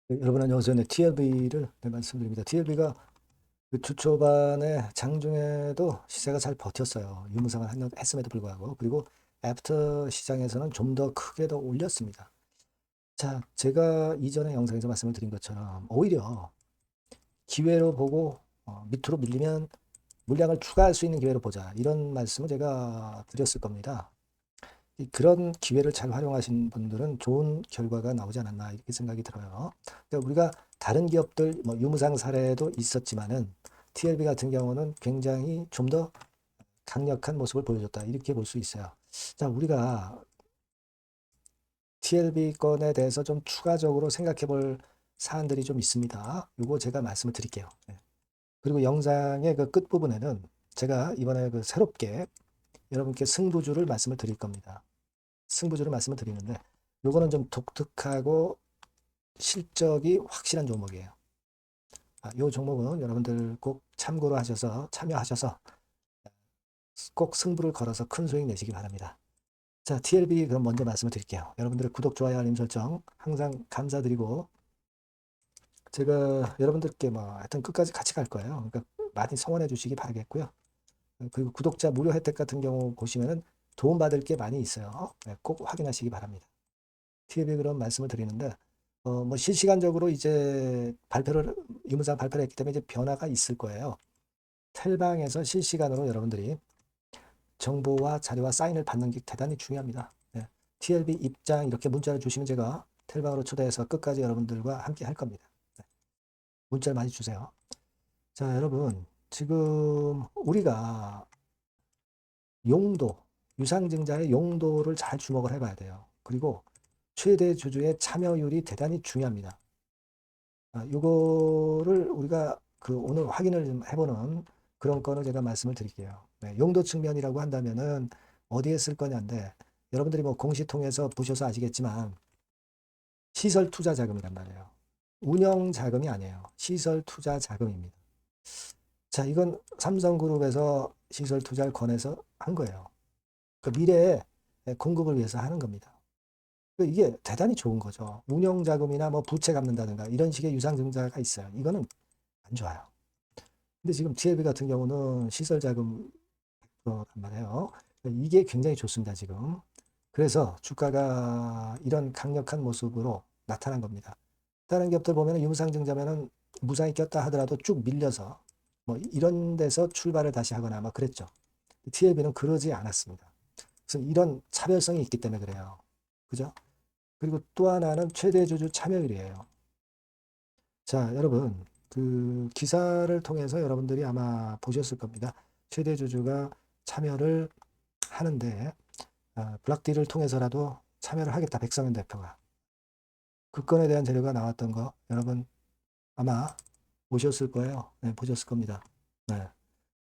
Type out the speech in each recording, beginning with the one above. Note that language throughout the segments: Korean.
네, 여러분 안녕하세요. 네, TLB를 말씀드립니다. TLB가 그 주 초반에 장중에도 시세가 잘 버텼어요. 유무상을 했음에도 불구하고. 그리고 애프터 시장에서는 좀 더 크게 더 올렸습니다. 자, 제가 이전에 영상에서 말씀을 드린 것처럼 오히려 기회로 보고 밑으로 밀리면 물량을 추가할 수 있는 기회로 보자. 이런 말씀을 제가 드렸을 겁니다. 그런 기회를 잘 활용하신 분들은 좋은 결과가 나오지 않았나 이렇게 생각이 들어요. 그러니까 우리가 다른 기업들 뭐 유무상 사례도 있었지만은 TLB 같은 경우는 굉장히 좀 더 강력한 모습을 보여줬다 이렇게 볼 수 있어요. 자, 우리가 TLB 건에 대해서 좀 추가적으로 생각해 볼 사안들이 좀 있습니다. 이거 제가 말씀을 드릴게요. 네. 그리고 영상의 그 끝부분에는 제가 이번에 그 새롭게 여러분께 승부주를 말씀을 드릴 겁니다. 승부주를 말씀을 드리는데 요거는 좀 독특하고 실적이 확실한 종목이에요. 요 종목은 여러분들 꼭 참고로 하셔서 참여하셔서 꼭 승부를 걸어서 큰 수익 내시기 바랍니다. 자, TLB 그럼 먼저 말씀을 드릴게요. 여러분들의 구독, 좋아요, 알림 설정 항상 감사드리고 제가 여러분들께 뭐 하여튼 끝까지 같이 갈 거예요. 그러니까 많이 성원해 주시기 바라겠고요. 그리고 구독자 무료 혜택 같은 경우 보시면은 도움 받을 게 많이 있어요. 네, 꼭 확인하시기 바랍니다. TLB 그런 말씀을 드리는데 뭐 실시간적으로 이제 유무상 발표를 했기 때문에 이제 변화가 있을 거예요. 텔방에서 실시간으로 여러분들이 정보와 자료와 사인을 받는 게 대단히 중요합니다. 네. TLB 입장 이렇게 문자를 주시면 제가 텔방으로 초대해서 끝까지 여러분들과 함께 할 겁니다. 네. 문자를 많이 주세요. 자, 여러분 지금 우리가 용도, 유상증자의 용도를 잘 주목을 해봐야 돼요. 그리고 최대 주주의 참여율이 대단히 중요합니다. 요거를 우리가 그 오늘 확인을 좀 해보는 그런 건을 제가 말씀을 드릴게요. 네, 용도 측면이라고 한다면은 어디에 쓸 거냐인데 여러분들이 뭐 공시통해서 보셔서 아시겠지만 시설 투자 자금이란 말이에요. 운영 자금이 아니에요. 시설 투자 자금입니다. 자, 이건 삼성그룹에서 시설 투자를 권해서 한 거예요. 그 미래에 공급을 위해서 하는 겁니다. 이게 대단히 좋은 거죠. 운영 자금이나 뭐 부채 갚는다든가 이런 식의 유상증자가 있어요. 이거는 안 좋아요. 근데 지금 TLB 같은 경우는 시설 자금 란 말이에요. 이게 굉장히 좋습니다, 지금. 그래서 주가가 이런 강력한 모습으로 나타난 겁니다. 다른 기업들 보면 유무상증자면은 무상이 꼈다 하더라도 쭉 밀려서 뭐 이런 데서 출발을 다시 하거나 막 그랬죠. TLB는 그러지 않았습니다. 그래서 이런 차별성이 있기 때문에 그래요. 그죠? 그리고 또 하나는 최대 주주 참여율이에요. 자, 여러분, 그 기사를 통해서 여러분들이 아마 보셨을 겁니다. 최대 주주가 참여를 하는데 블락딜을 통해서라도 참여를 하겠다. 백성현 대표가. 그 건에 대한 자료가 나왔던 거 여러분 아마 보셨을 거예요. 네, 보셨을 겁니다. 네.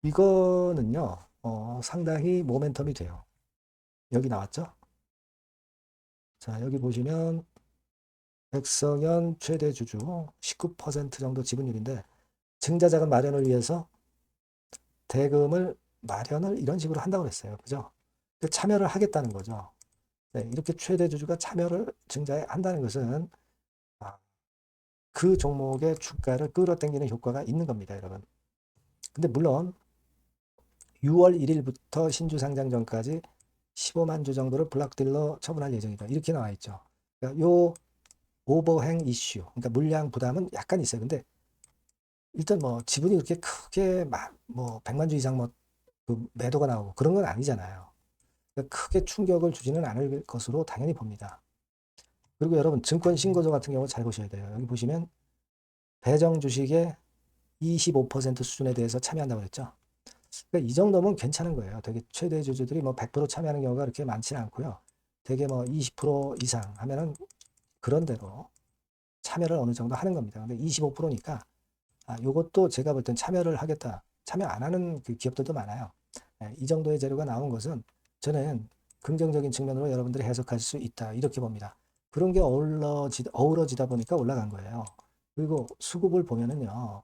이거는요, 상당히 모멘텀이 돼요. 여기 나왔죠? 자, 여기 보시면 백성현 최대 주주 19% 정도 지분율인데 증자자금 마련을 위해서 대금을 마련을 이런 식으로 한다고 했어요. 그죠? 참여를 하겠다는 거죠. 네, 이렇게 최대 주주가 참여를 증자에 한다는 것은 아, 그 종목의 주가를 끌어당기는 효과가 있는 겁니다, 여러분. 근데 물론 6월 1일부터 신주 상장 전까지 15만 주 정도를 블락딜러 처분할 예정이다. 이렇게 나와 있죠. 그러니까 요 오버행 이슈, 그러니까 물량 부담은 약간 있어요. 근데 일단 뭐 지분이 그렇게 크게 뭐 100만 주 이상 그 매도가 나오고 그런 건 아니잖아요. 그러니까 크게 충격을 주지는 않을 것으로 당연히 봅니다. 그리고 여러분 증권 신고서 같은 경우 잘 보셔야 돼요. 여기 보시면 배정 주식의 25% 수준에 대해서 참여한다고 그랬죠. 그러니까 이 정도면 괜찮은 거예요. 되게 최대 주주들이 뭐 100% 참여하는 경우가 그렇게 많지는 않고요. 되게 뭐 20% 이상 하면은 그런 대로 참여를 어느 정도 하는 겁니다. 근데 25%니까 요것도 제가 볼 땐 참여를 하겠다. 참여 안 하는 그 기업들도 많아요. 이 정도의 재료가 나온 것은 저는 긍정적인 측면으로 여러분들이 해석할 수 있다. 이렇게 봅니다. 그런 게 어우러지다 보니까 올라간 거예요. 그리고 수급을 보면은요.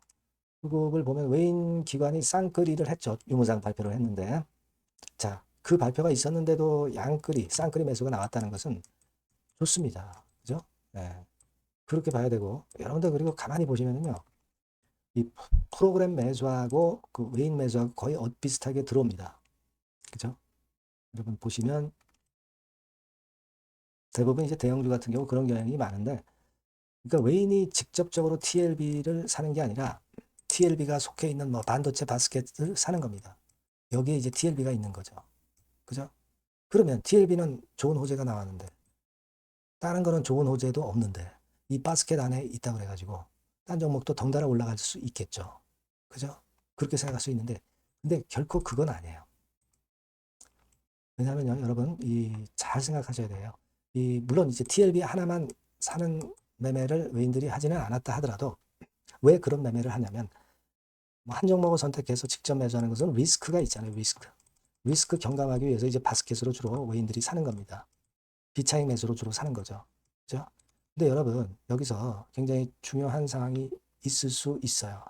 수급을 보면 외인 기관이 쌍끌이를 했죠. 유무상 발표를 했는데. 자, 그 발표가 있었는데도 쌍끌이 매수가 나왔다는 것은 좋습니다. 그죠? 네. 그렇게 봐야 되고, 여러분들 그리고 가만히 보시면은요, 이 프로그램 매수하고 그 외인 매수하고 거의 비슷하게 들어옵니다. 그죠? 여러분 보시면 대부분 이제 대형주 같은 경우 그런 경향이 많은데, 그러니까 외인이 직접적으로 TLB를 사는 게 아니라 TLB가 속해 있는 뭐 반도체 바스켓을 사는 겁니다. 여기에 이제 TLB가 있는 거죠. 그죠? 그러면 TLB는 좋은 호재가 나왔는데 다른 거는 좋은 호재도 없는데 이 바스켓 안에 있다고 그래가지고 딴 종목도 덩달아 올라갈 수 있겠죠. 그죠? 그렇게 생각할 수 있는데 근데 결코 그건 아니에요. 왜냐하면요, 여러분 잘 생각하셔야 돼요. 물론 이제 TLB 하나만 사는 매매를 외인들이 하지는 않았다 하더라도 왜 그런 매매를 하냐면 뭐한 종목을 선택해서 직접 매수하는 것은 리스크가 있잖아요. 리스크 경감하기 위해서 이제 바스켓으로 주로 외인들이 사는 겁니다. 비차익 매수로 주로 사는 거죠. 그죠? 근데 여러분 여기서 굉장히 중요한 상황이 있을 수 있어요.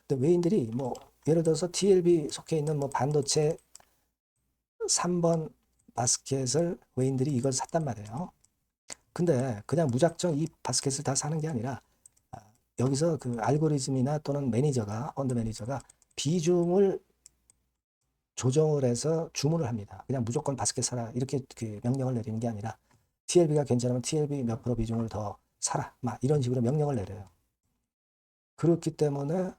근데 외인들이 뭐 예를 들어서 TLB 속해 있는 뭐 반도체 3번 바스켓을 외인들이 이걸 샀단 말이에요. 근데 그냥 무작정 이 바스켓을 다 사는 게 아니라 여기서 그 알고리즘이나 또는 펀드 매니저가 비중을 조정을 해서 주문을 합니다. 그냥 무조건 바스켓 사라 이렇게 그 명령을 내리는 게 아니라 TLB가 괜찮으면 TLB 몇 프로 비중을 더 사라 막 이런 식으로 명령을 내려요. 그렇기 때문에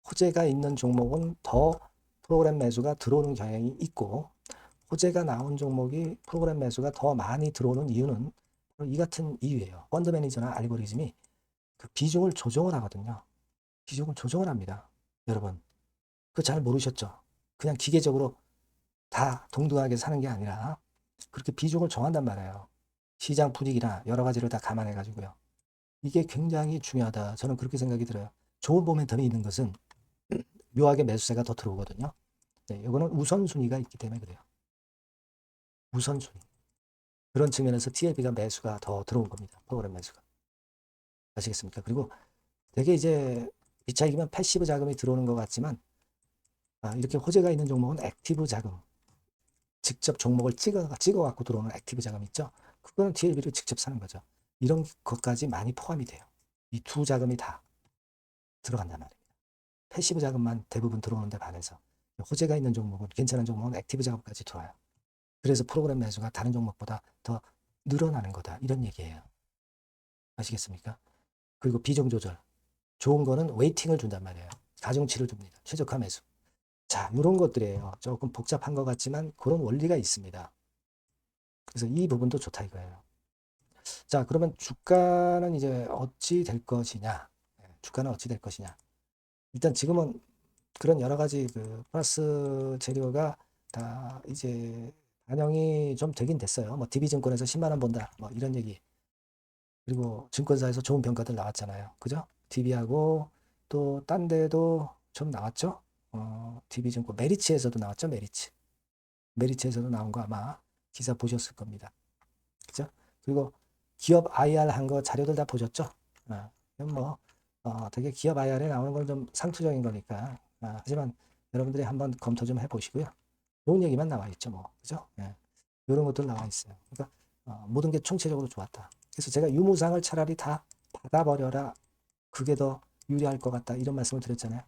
호재가 있는 종목은 더 프로그램 매수가 들어오는 경향이 있고 호재가 나온 종목이 프로그램 매수가 더 많이 들어오는 이유는 이 같은 이유예요. 펀드 매니저나 알고리즘이 그 비중을 조정을 하거든요. 비중을 조정을 합니다. 여러분, 그거 잘 모르셨죠? 그냥 기계적으로 다 동등하게 사는 게 아니라 그렇게 비중을 정한단 말이에요. 시장 분위기나 여러 가지를 다 감안해 가지고요. 이게 굉장히 중요하다. 저는 그렇게 생각이 들어요. 좋은 모멘텀이 있는 것은 묘하게 매수세가 더 들어오거든요. 네, 이거는 우선순위가 있기 때문에 그래요. 우선순위. 그런 측면에서 TLB가 매수가 더 들어온 겁니다. 프로그램 매수가. 아시겠습니까? 그리고 되게 이제 비차익이면 패시브 자금이 들어오는 것 같지만 이렇게 호재가 있는 종목은 액티브 자금. 직접 종목을 찍어 갖고 들어오는 액티브 자금 있죠. 그거는 TLB를 직접 사는 거죠. 이런 것까지 많이 포함이 돼요. 이 두 자금이 다 들어간단 말입니다. 패시브 자금만 대부분 들어오는데 반해서 호재가 있는 종목은 괜찮은 종목은 액티브 자금까지 들어와요. 그래서 프로그램 매수가 다른 종목보다 더 늘어나는 거다. 이런 얘기예요. 아시겠습니까? 그리고 비중 조절. 좋은 거는 웨이팅을 준단 말이에요. 가중치를 줍니다. 최저가 매수. 자, 이런 것들이에요. 조금 복잡한 것 같지만 그런 원리가 있습니다. 그래서 이 부분도 좋다 이거예요. 자, 그러면 주가는 이제 어찌 될 것이냐? 주가는 어찌 될 것이냐? 일단 지금은 그런 여러 가지 그 플러스 재료가 다 이제 반영이 좀 되긴 됐어요. 뭐 DB증권에서 10만 원 본다. 뭐 이런 얘기. 그리고 증권사에서 좋은 평가들 나왔잖아요. 그죠? DB하고 또 딴 데도 좀 나왔죠? DB증권 메리츠에서도 나왔죠. 메리츠에서도 나온 거 아마 기사 보셨을 겁니다. 그죠? 그리고 기업 IR 한 거 자료들 다 보셨죠? 이건 뭐 되게 기업 IR에 나오는 건 좀 상투적인 거니까 하지만 여러분들이 한번 검토 좀 해보시고요. 좋은 얘기만 나와 있죠, 뭐 그죠? 예. 이런 것들 나와 있어요. 그러니까 모든 게 총체적으로 좋았다. 그래서 제가 유무상을 차라리 다 받아버려라. 그게 더 유리할 것 같다. 이런 말씀을 드렸잖아요.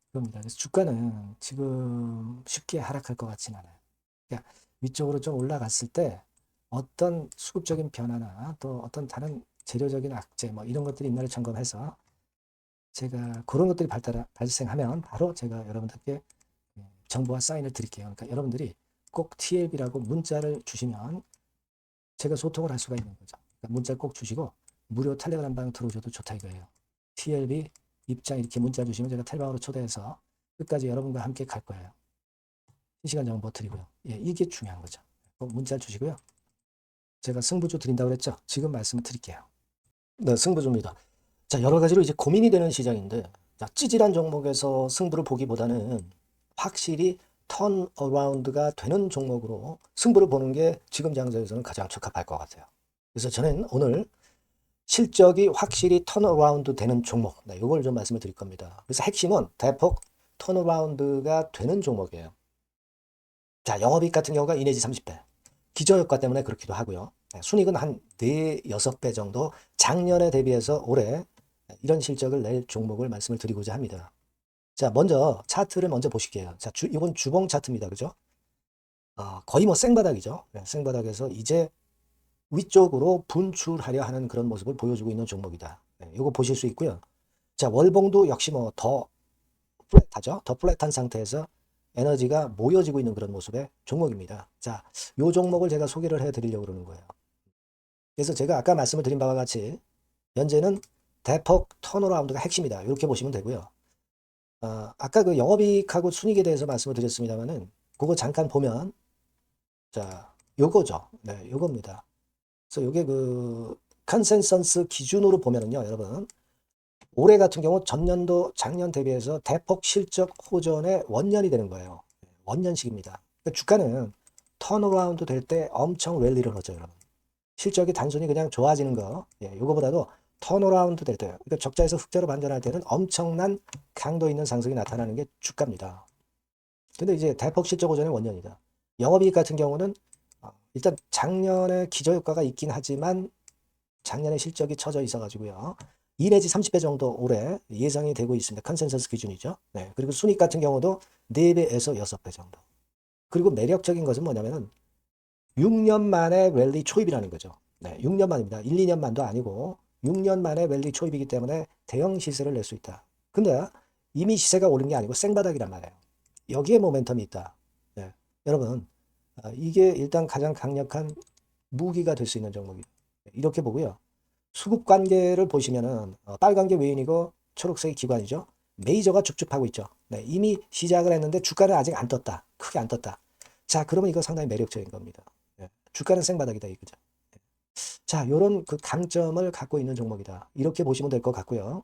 그겁니다. 그래서 주가는 지금 쉽게 하락할 것 같지는 않아요. 그러니까 위쪽으로 좀 올라갔을 때 어떤 수급적인 변화나 또 어떤 다른 재료적인 악재 뭐 이런 것들이 있나를 점검해서 제가 그런 것들이 발생하면 바로 제가 여러분들께 정보와 사인을 드릴게요. 그러니까 여러분들이 꼭 TLB라고 문자를 주시면 제가 소통을 할 수가 있는 거죠. 그러니까 문자 꼭 주시고 무료 텔레그램 방 들어오셔도 좋다 이거예요. TLB 입장 이렇게 문자 주시면 제가 텔방으로 초대해서 끝까지 여러분과 함께 갈 거예요. 실시간 정보 드리고요. 예, 이게 중요한 거죠. 꼭 문자 주시고요. 제가 승부주 드린다고 그랬죠? 지금 말씀을 드릴게요. 네, 승부주입니다. 자, 여러 가지로 이제 고민이 되는 시장인데, 자, 찌질한 종목에서 승부를 보기보다는 확실히 턴 어라운드가 되는 종목으로 승부를 보는 게 지금 장세에서는 가장 적합할 것 같아요. 그래서 저는 오늘 실적이 확실히 턴 어라운드 되는 종목, 네, 이걸 좀 말씀을 드릴 겁니다. 그래서 핵심은 대폭 턴 어라운드가 되는 종목이에요. 자, 영업이익 같은 경우가 2 내지 30배. 기저효과 때문에 그렇기도 하고요. 순이익은 한 4, 6배 정도 작년에 대비해서 올해 이런 실적을 낼 종목을 말씀을 드리고자 합니다. 자, 먼저 차트를 먼저 보실게요. 자, 이건 주봉 차트입니다. 그죠? 거의 뭐 생바닥이죠. 생바닥에서 이제 위쪽으로 분출하려 하는 그런 모습을 보여주고 있는 종목이다. 이거 보실 수 있고요. 자, 월봉도 역시 뭐 더 플랫하죠. 더 플랫한 상태에서 에너지가 모여지고 있는 그런 모습의 종목입니다. 자, 요 종목을 제가 소개를 해 드리려고 그러는 거예요. 그래서 제가 아까 말씀을 드린 바와 같이 현재는 대폭 턴어라운드가 핵심이다. 이렇게 보시면 되고요. 아까 그 영업이익하고 순이익에 대해서 말씀을 드렸습니다만은 그거 잠깐 보면 자, 요거죠. 네, 요겁니다. 그래서 요게 그 컨센서스 기준으로 보면은요, 여러분. 올해 같은 경우 전년도 작년 대비해서 대폭 실적 호전의 원년이 되는 거예요. 원년식입니다. 그러니까 주가는 턴어라운드 될 때 엄청 랠리를 하죠, 여러분. 실적이 단순히 그냥 좋아지는 거, 요거보다도 턴어라운드 될 때, 그러니까 적자에서 흑자로 반전할 때는 엄청난 강도 있는 상승이 나타나는 게 주가입니다. 근데 이제 대폭 실적 호전의 원년이다. 영업이익 같은 경우는 일단 작년에 기저효과가 있긴 하지만 작년에 실적이 처져 있어가지고요. 2 내지 30배 정도 올해 예상이 되고 있습니다. 컨센서스 기준이죠. 네. 그리고 순이익 같은 경우도 4배에서 6배 정도. 그리고 매력적인 것은 뭐냐면은 6년 만에 랠리 초입이라는 거죠. 네. 6년 만입니다. 1, 2년 만도 아니고 6년 만에 랠리 초입이기 때문에 대형 시세를 낼 수 있다. 근데 이미 시세가 오른 게 아니고 생바닥이란 말이에요. 여기에 모멘텀이 있다. 네. 여러분, 이게 일단 가장 강력한 무기가 될 수 있는 종목이에요. 이렇게 보고요. 수급 관계를 보시면은 빨간 게 외인이고 초록색이 기관이죠. 메이저가 쭉쭉 하고 있죠. 네, 이미 시작을 했는데 주가는 아직 안 떴다. 크게 안 떴다. 자, 그러면 이거 상당히 매력적인 겁니다. 네, 주가는 생바닥이다 이거죠. 자, 요런 그 강점을 갖고 있는 종목이다. 이렇게 보시면 될 것 같고요.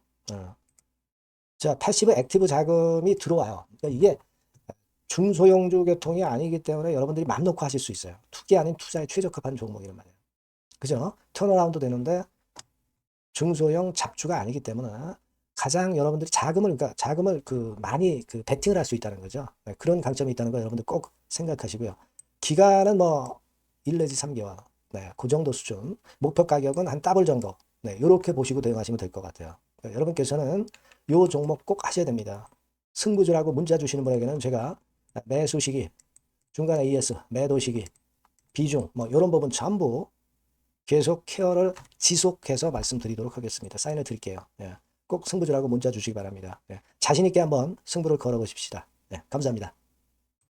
자, 패시브 액티브 자금이 들어와요. 그러니까 이게 중소형주 계통이 아니기 때문에 여러분들이 맘 놓고 하실 수 있어요. 투기 아닌 투자에 최적합한 종목이란 말이에요. 그죠? 턴어라운드 되는데 중소형 잡주가 아니기 때문에 가장 여러분들이 그러니까 자금을 그 많이 그 베팅을 할 수 있다는 거죠. 네, 그런 강점이 있다는 거 여러분들 꼭 생각하시고요. 기간은 뭐 1 내지 3개월. 네, 그 정도 수준. 목표 가격은 한 더블 정도. 네, 이렇게 보시고 대응하시면 될 것 같아요. 네, 여러분께서는 요 종목 꼭 하셔야 됩니다. 승부주라고 문자 주시는 분에게는 제가 매수 시기, 중간 AS, 매도 시기, 비중, 뭐 이런 부분 전부 계속 케어를 지속해서 말씀드리도록 하겠습니다. 사인을 드릴게요. 꼭 승부주라고 문자 주시기 바랍니다. 자신 있게 한번 승부를 걸어보십시다. 감사합니다.